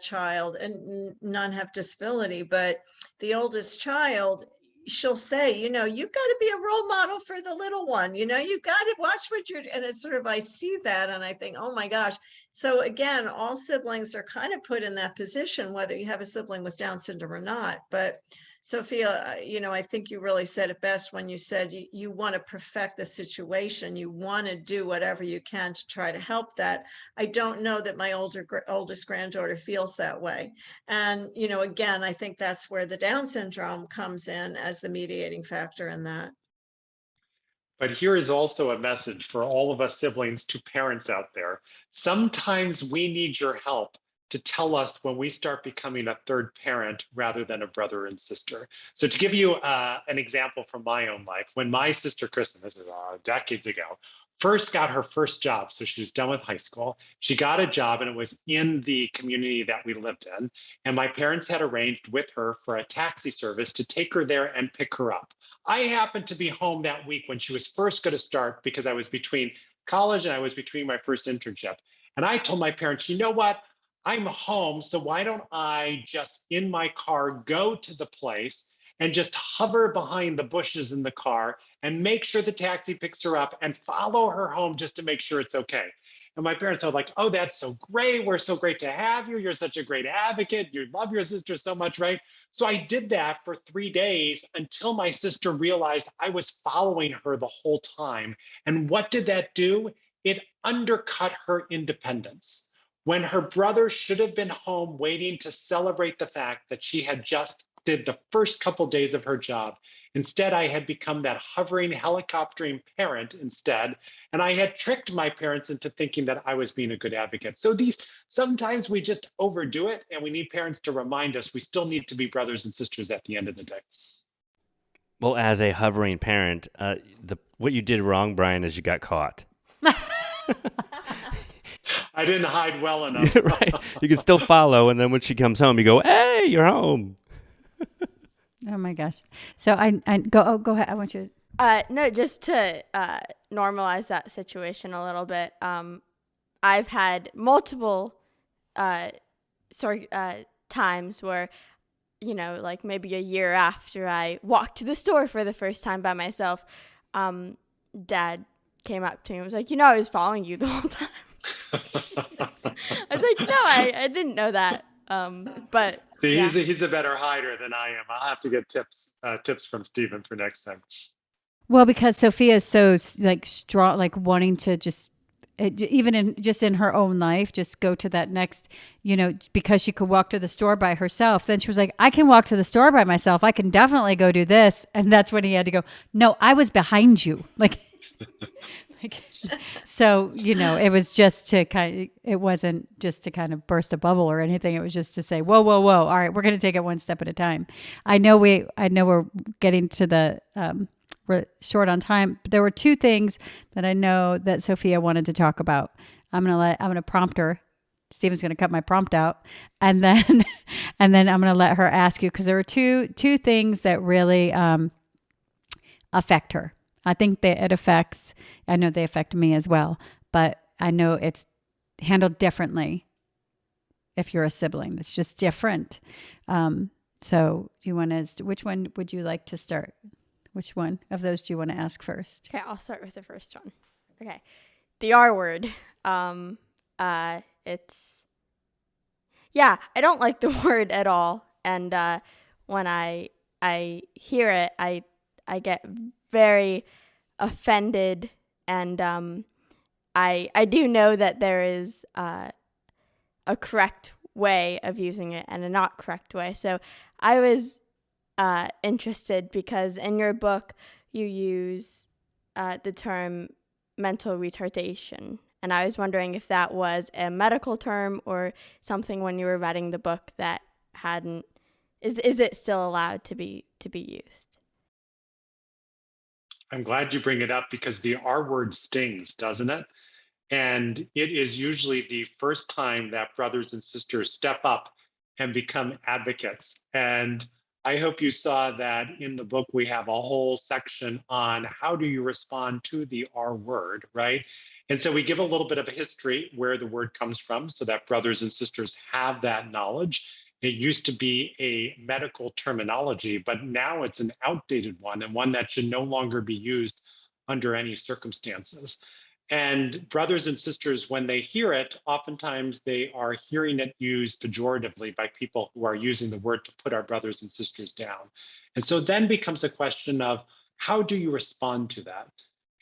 child, and none have disability, but the oldest child, she'll say, you've got to be a role model for the little one, you've got to watch what you're, and it's sort of, I see that and I think, oh my gosh. So again, all siblings are kind of put in that position, whether you have a sibling with Down syndrome or not. But Sophia, I think you really said it best when you said you want to perfect the situation. You want to do whatever you can to try to help that. I don't know that my oldest granddaughter feels that way. And, again, I think that's where the Down syndrome comes in as the mediating factor in that. But here is also a message for all of us siblings to parents out there. Sometimes we need your help to tell us when we start becoming a third parent rather than a brother and sister. So to give you an example from my own life, when my sister Kristen, this is decades ago, first got her first job. So she was done with high school. She got a job and it was in the community that we lived in. And my parents had arranged with her for a taxi service to take her there and pick her up. I happened to be home that week when she was first going to start because I was between college and I was between my first internship. And I told my parents, you know what? I'm home. So why don't I just in my car go to the place and just hover behind the bushes in the car and make sure the taxi picks her up and follow her home just to make sure it's okay. And my parents are like, oh, that's so great. We're so great to have you. You're such a great advocate. You love your sister so much, right? So I did that for 3 days until my sister realized I was following her the whole time. And what did that do? It undercut her independence. When her brother should have been home waiting to celebrate the fact that she had just did the first couple days of her job. Instead, I had become that hovering, helicoptering parent instead. And I had tricked my parents into thinking that I was being a good advocate. So sometimes we just overdo it and we need parents to remind us we still need to be brothers and sisters at the end of the day. Well, as a hovering parent, what you did wrong, Brian, is you got caught. I didn't hide well enough. Right. You can still follow, and then when she comes home, you go, hey, you're home. Oh my gosh. So I go ahead. I want you No, just to normalize that situation a little bit. I've had multiple times where, like maybe a year after I walked to the store for the first time by myself, Dad came up to me and was like, I was following you the whole time. I was like, no, I didn't know that. But See, yeah. he's a better hider than I am. I'll have to get tips from Stephen for next time. Well, because Sophia is so like strong, like wanting to just even in her own life, just go to that next, because she could walk to the store by herself. Then she was like, I can walk to the store by myself. I can definitely go do this. And that's when he had to go, no, I was behind you. So, it was just to it wasn't just to kind of burst a bubble or anything. It was just to say, whoa, whoa, whoa. All right, we're going to take it one step at a time. I know we're getting to the, we're short on time, but there were two things that I know that Sophia wanted to talk about. I'm going to prompt her. Stephen's going to cut my prompt out, and then I'm going to let her ask you, because there were two things that really affect her. I think that I know they affect me as well, but I know it's handled differently if you're a sibling. It's just different. So do you want to, which one would you like to start? Which one of those do you want to ask first? Okay, I'll start with the first one. Okay. The R word. I don't like the word at all. And when I hear it, I get very offended, and I do know that there is a correct way of using it and a not correct way. So I was interested because in your book you use the term mental retardation, and I was wondering if that was a medical term or something when you were writing the book that hadn't. Is it still allowed to be used? I'm glad you bring it up because the R word stings, doesn't it? And it is usually the first time that brothers and sisters step up and become advocates. And I hope you saw that in the book, we have a whole section on how do you respond to the R word, right? And so we give a little bit of a history where the word comes from so that brothers and sisters have that knowledge. It used to be a medical terminology, but now it's an outdated one and one that should no longer be used under any circumstances. And brothers and sisters, when they hear it, oftentimes they are hearing it used pejoratively by people who are using the word to put our brothers and sisters down. And so then becomes a question of how do you respond to that?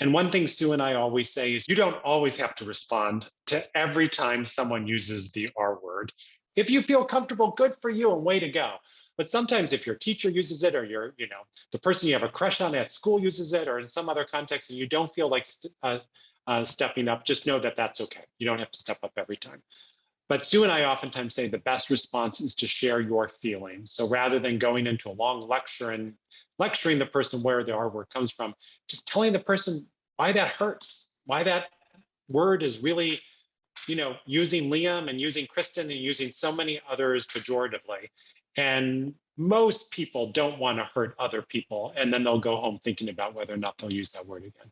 And one thing Sue and I always say is you don't always have to respond to every time someone uses the R word. If you feel comfortable, good for you and way to go. But sometimes if your teacher uses it or the person you have a crush on at school uses it or in some other context and you don't feel like stepping up, just know that that's okay. You don't have to step up every time. But Sue and I oftentimes say the best response is to share your feelings. So rather than going into a long lecture and lecturing the person where the R word comes from, just telling the person why that hurts. why that word is really, using Liam and using Kristen and using so many others pejoratively. And most people don't want to hurt other people. And then they'll go home thinking about whether or not they'll use that word again.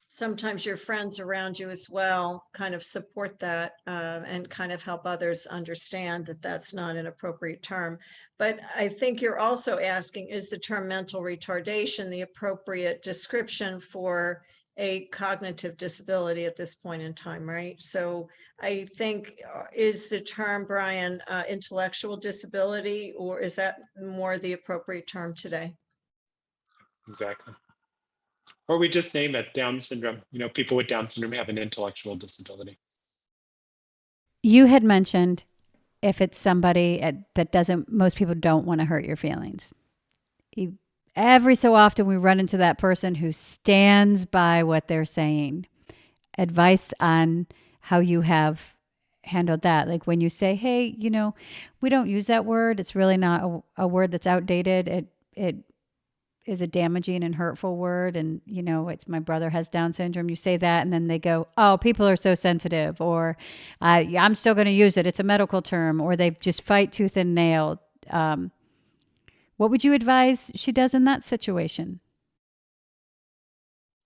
Sometimes your friends around you as well kind of support that and kind of help others understand that that's not an appropriate term. But I think you're also asking, is the term mental retardation the appropriate description for a cognitive disability at this point in time, right? So I think, is the term, Brian, intellectual disability, or is that more the appropriate term today? Exactly. Or we just name it Down syndrome. People with Down syndrome have an intellectual disability. You had mentioned if it's somebody that doesn't, most people don't want to hurt your feelings. Every so often we run into that person who stands by what they're saying. Advice on how you have handled that. Like when you say, hey, we don't use that word. It's really not a word that's outdated. It is a damaging and hurtful word. And, it's my brother has Down syndrome. You say that and then they go, oh, people are so sensitive, or I'm still going to use it. It's a medical term, or they just fight tooth and nail. What would you advise she does in that situation?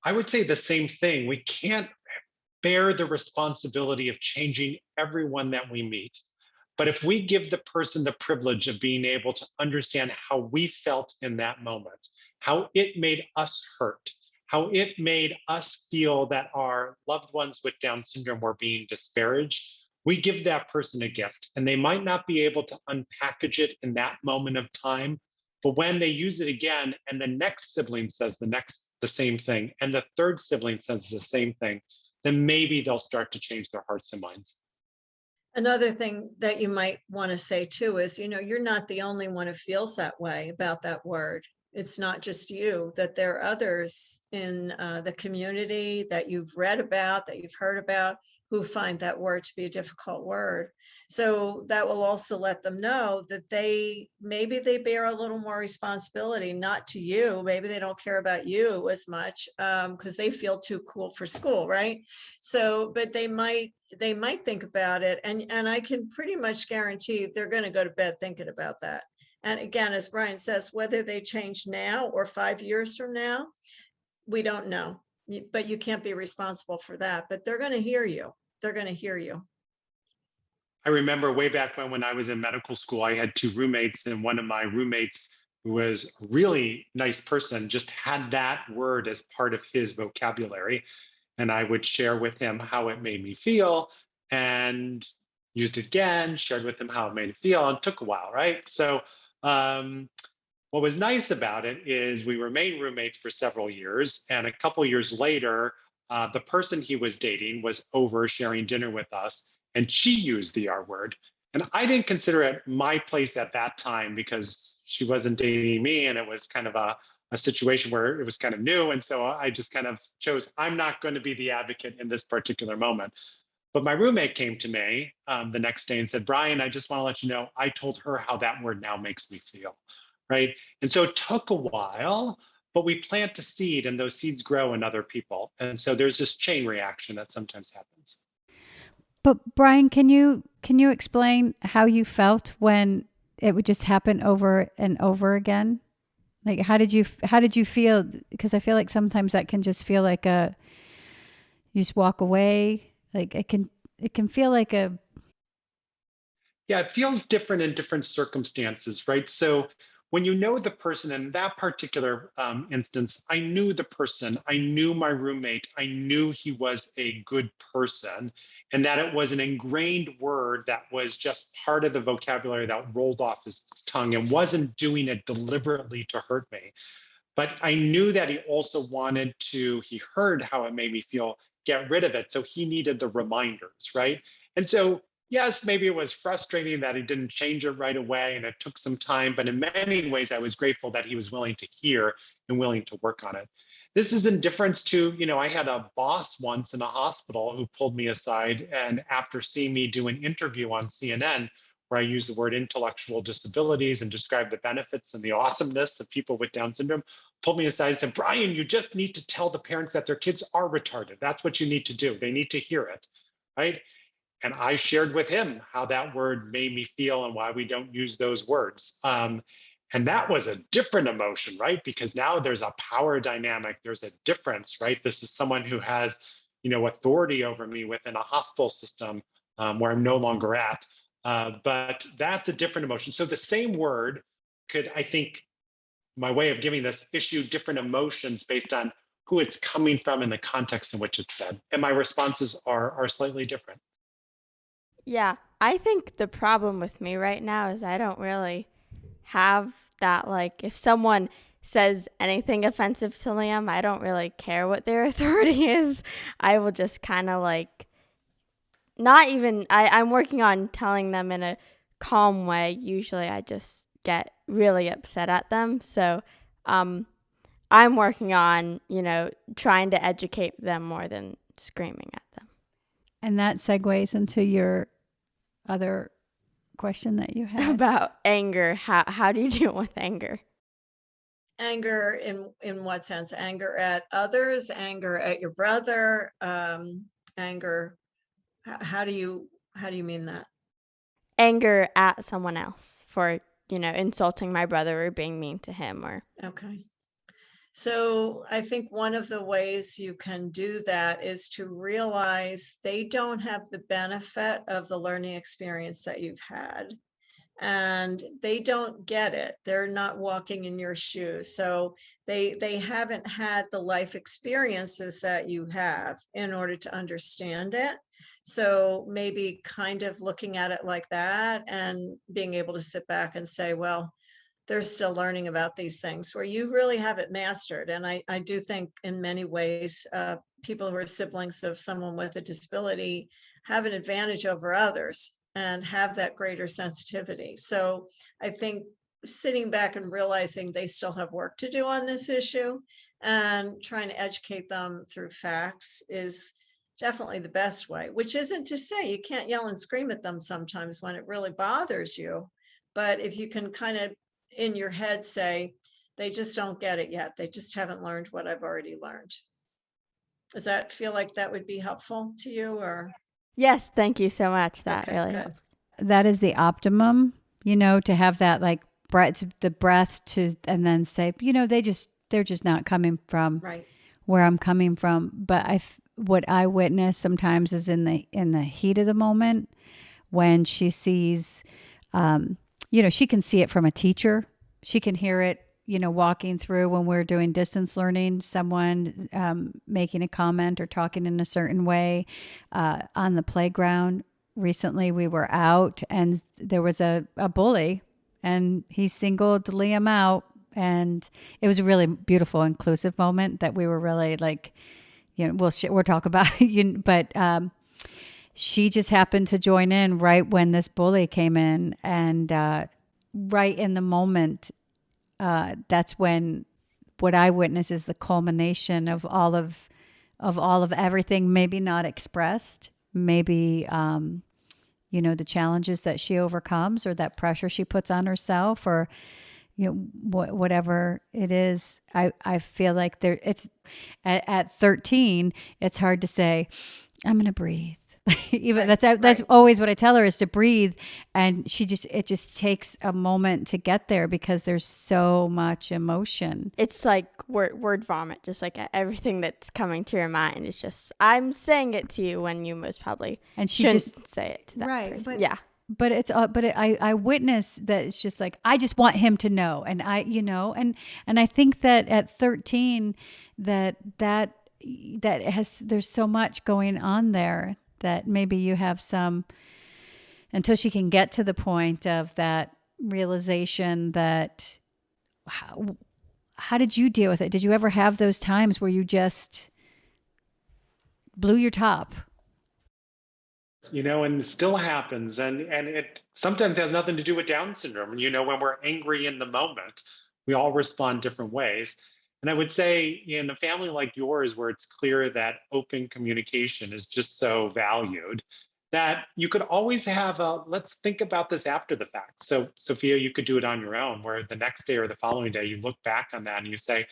I would say the same thing. We can't bear the responsibility of changing everyone that we meet. But if we give the person the privilege of being able to understand how we felt in that moment, how it made us hurt, how it made us feel that our loved ones with Down syndrome were being disparaged, we give that person a gift. And they might not be able to unpackage it in that moment of time, but when they use it again, and the next sibling says the same thing, and the third sibling says the same thing, then maybe they'll start to change their hearts and minds. Another thing that you might want to say too is, you're not the only one who feels that way about that word. It's not just you, that there are others in the community that you've read about, that you've heard about, who find that word to be a difficult word. So that will also let them know that maybe they bear a little more responsibility, not to you. Maybe they don't care about you as much because they feel too cool for school, right? So, but they might think about it. And I can pretty much guarantee they're going to go to bed thinking about that. And again, as Brian says, whether they change now or 5 years from now, we don't know. But you can't be responsible for that. But they're going to hear you. They're going to hear you. I remember way back when I was in medical school, I had 2 roommates, and one of my roommates, who was a really nice person, just had that word as part of his vocabulary. And I would share with him how it made me feel, and used it again, shared with him how it made me feel. And it took a while, right? So what was nice about it is we remained roommates for several years. And a couple years later, the person he was dating was over sharing dinner with us, and she used the R word. And I didn't consider it my place at that time because she wasn't dating me, and it was kind of a situation where it was kind of new. And so I just kind of chose, I'm not going to be the advocate in this particular moment. But my roommate came to me the next day and said, Brian, I just want to let you know, I told her how that word now makes me feel, right? And so it took a while, but we plant a seed and those seeds grow in other people. And so there's this chain reaction that sometimes happens. But Brian, can you explain how you felt when it would just happen over and over again? Like, how did you feel? Because I feel like sometimes that can just feel like you just walk away. Like it can feel like Yeah, it feels different in different circumstances, right? So when you know the person, in that particular instance, I knew the person, I knew my roommate, I knew he was a good person, and that it was an ingrained word that was just part of the vocabulary that rolled off his tongue and wasn't doing it deliberately to hurt me. But I knew that he heard how it made me feel, get rid of it. So he needed the reminders, right? And so, yes, maybe it was frustrating that he didn't change it right away and it took some time, but in many ways, I was grateful that he was willing to hear and willing to work on it. This is in difference to, I had a boss once in a hospital who pulled me aside, and after seeing me do an interview on CNN, where I use the word intellectual disabilities and describe the benefits and the awesomeness of people with Down syndrome, pulled me aside and said, Brian, you just need to tell the parents that their kids are retarded. That's what you need to do. They need to hear it, right? And I shared with him how that word made me feel and why we don't use those words. And that was a different emotion, right? Because now there's a power dynamic, there's a difference, right? This is someone who has, authority over me within a hospital system where I'm no longer at. But that's a different emotion. So the same word could, I think, my way of giving this, issue different emotions based on who it's coming from and the context in which it's said. And my responses are slightly different. Yeah, I think the problem with me right now is I don't really have that. Like, if someone says anything offensive to Liam, I don't really care what their authority is. I will just kind of like, not even, I'm working on telling them in a calm way. Usually I just get really upset at them. So I'm working on, trying to educate them more than screaming at them. And that segues into your other question that you had. About anger. How do you deal with anger? Anger in what sense? Anger at others, anger at your brother, anger. How do you mean that? Anger at someone else for, insulting my brother or being mean to him or. Okay. So I think one of the ways you can do that is to realize they don't have the benefit of the learning experience that you've had. And they don't get it. They're not walking in your shoes. So they haven't had the life experiences that you have in order to understand it. So maybe kind of looking at it like that and being able to sit back and say, well, they're still learning about these things where you really have it mastered. And I do think in many ways, people who are siblings of someone with a disability have an advantage over others and have that greater sensitivity. So I think sitting back and realizing they still have work to do on this issue and trying to educate them through facts is definitely the best way, which isn't to say you can't yell and scream at them sometimes when it really bothers you. But if you can kind of in your head say, they just don't get it yet. They just haven't learned what I've already learned. Does that feel like that would be helpful to you or? Yes, thank you so much. That Okay, really good. helps. That is the optimum, to have that like breath to, and then say, they're just not coming from Right. where I'm coming from. But what I witness sometimes is in the heat of the moment when she sees, she can see it from a teacher. She can hear it, walking through when we're doing distance learning, someone making a comment or talking in a certain way on the playground. Recently, we were out and there was a bully and he singled Liam out. And it was a really beautiful, inclusive moment that we were really like, we'll talk about it. But she just happened to join in right when this bully came in. And right in the moment, that's when what I witness is the culmination of all of everything, maybe not expressed, maybe, the challenges that she overcomes or that pressure she puts on herself or, whatever it is. I feel like it's at 13, it's hard to say, I'm going to breathe. Even Right, that's right. always what I tell her is to breathe. And it just takes a moment to get there because there's so much emotion. It's like word vomit, just like everything that's coming to your mind. It's just, I'm saying it to you when you most probably And she shouldn't just, say it to that right, person. but- Yeah. but I witness that it's just like, I just want him to know. And and I think that at 13 there's so much going on there that maybe you have some, until she can get to the point of that realization that, how did you deal with it? Did you ever have those times where you just blew your top? And it still happens. And it sometimes has nothing to do with Down syndrome. When we're angry in the moment, we all respond different ways. And I would say in a family like yours, where it's clear that open communication is just so valued, that you could always have a let's think about this after the fact. So, Sophia, you could do it on your own, where the next day or the following day, you look back on that and you say,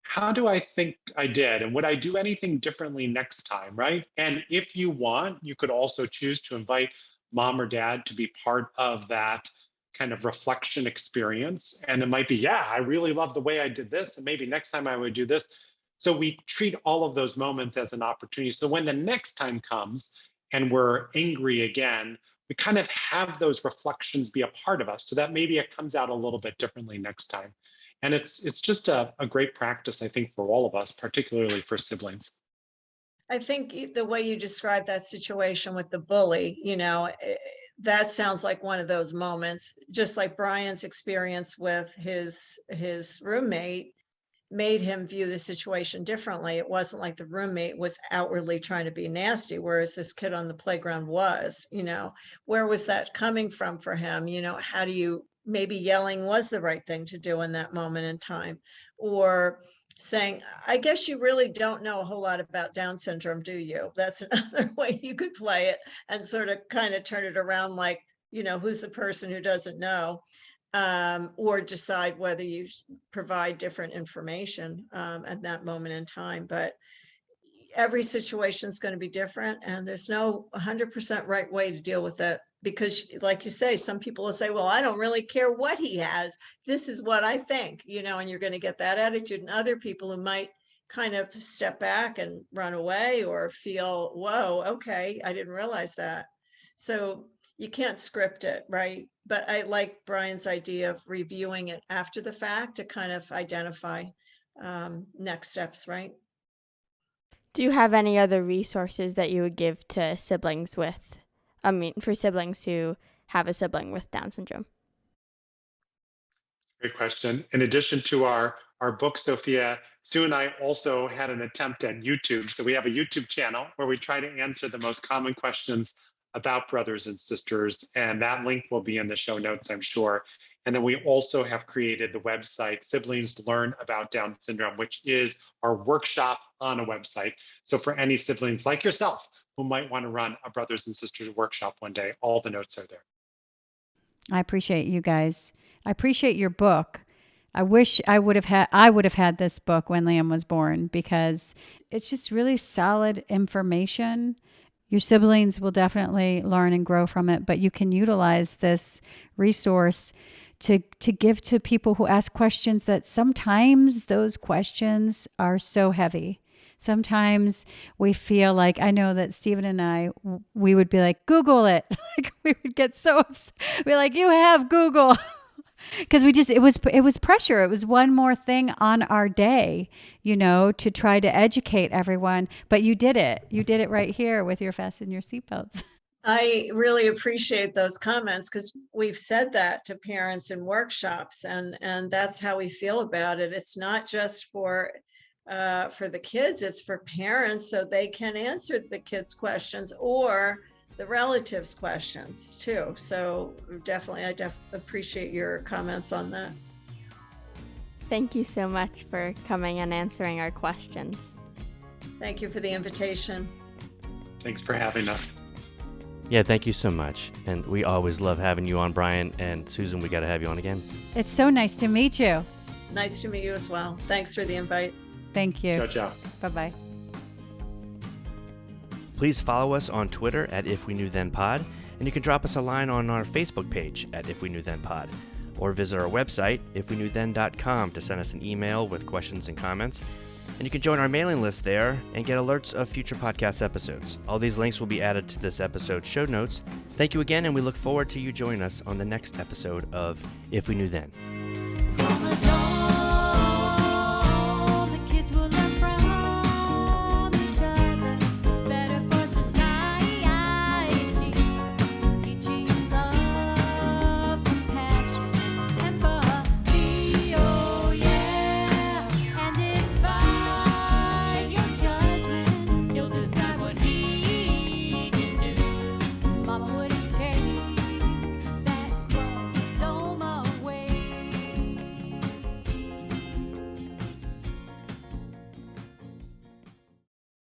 how do I think I did? And would I do anything differently next time? Right. And if you want, you could also choose to invite mom or dad to be part of that kind of reflection experience. And it might be, yeah, I really love the way I did this. And maybe next time I would do this. So we treat all of those moments as an opportunity. So when the next time comes and we're angry again, we kind of have those reflections be a part of us so that maybe it comes out a little bit differently next time. And it's just a great practice, I think, for all of us, particularly for siblings. I think the way you described that situation with the bully, that sounds like one of those moments, just like Brian's experience with his roommate made him view the situation differently. It wasn't like the roommate was outwardly trying to be nasty, whereas this kid on the playground was, where was that coming from for him? How do you, maybe yelling was the right thing to do in that moment in time, or saying, I guess you really don't know a whole lot about Down syndrome, do you? That's another way you could play it and sort of kind of turn it around like, who's the person who doesn't know? Or decide whether you provide different information at that moment in time. But every situation is going to be different, and there's no 100% right way to deal with it. Because like you say, some people will say, well, I don't really care what he has. This is what I think, and you're going to get that attitude. And other people who might kind of step back and run away or feel, whoa, okay, I didn't realize that. So you can't script it, right? But I like Brian's idea of reviewing it after the fact to kind of identify next steps, right? Do you have any other resources that you would give to siblings for siblings who have a sibling with Down syndrome? Great question. In addition to our book, Sophia, Sue and I also had an attempt at YouTube. So we have a YouTube channel where we try to answer the most common questions about brothers and sisters. And that link will be in the show notes, I'm sure. And then we also have created the website, Siblings Learn About Down Syndrome, which is our workshop on a website. So for any siblings like yourself who might want to run a brothers and sisters workshop one day, all the notes are there. I appreciate you guys. I appreciate your book. I wish I would have had this book when Liam was born, because it's just really solid information. Your siblings will definitely learn and grow from it, but you can utilize this resource to give to people who ask questions that sometimes those questions are so heavy. Sometimes we feel like, I know that Stephen and I, we would be like, Google it. Like we would get so upset. We're like, you have Google. Because it was pressure. It was one more thing on our day, to try to educate everyone. But you did it. You did it right here with your Fasten Your Seatbelts. I really appreciate those comments, because we've said that to parents in workshops, and that's how we feel about it. It's not just for the kids, it's for parents, so they can answer the kids' questions or the relatives' questions too. So definitely, I appreciate your comments on that. Thank you so much for coming and answering our questions. Thank you for the invitation. Thanks for having us. Yeah, thank you so much. And we always love having you on, Brian. And Susan, we got to have you on again. It's so nice to meet you. Nice to meet you as well. Thanks for the invite. Thank you. Ciao, ciao. Bye-bye. Please follow us on Twitter at If We Knew Then Pod, and you can drop us a line on our Facebook page at If We Knew Then Pod, or visit our website, ifweknewthen.com, to send us an email with questions and comments. And you can join our mailing list there and get alerts of future podcast episodes. All these links will be added to this episode's show notes. Thank you again, and we look forward to you joining us on the next episode of If We Knew Then. Mama would